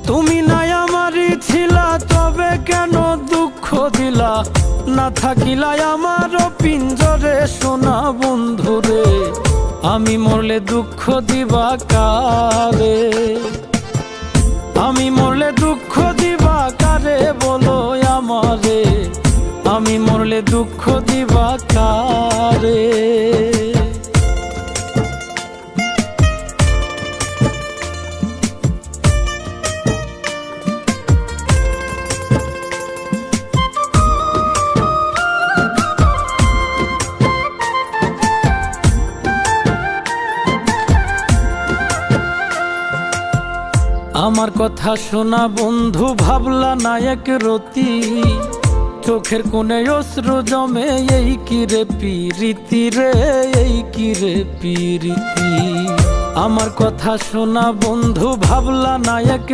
তুমি নাই আমারই ছিলা, তবে কেন দুঃখ দিলা? না থাকিলা আমার পিঞ্জরে সোনা বন্ধুরে, আমি মরলে দুঃখ দিবা কারে? আমি মরলে দুঃখ দিবা কারে বলো আমারে? আমি মরলে দুঃখ দিবা কারে? আমার কথা শোনা বন্ধু, ভাবলা না এক রতি, চোখের কোণে অশ্রু জমে, এই কি রে পিরিতি রে, এই কি রে পিরিতি। আমার কথা শোনা বন্ধু, ভাবলা না এক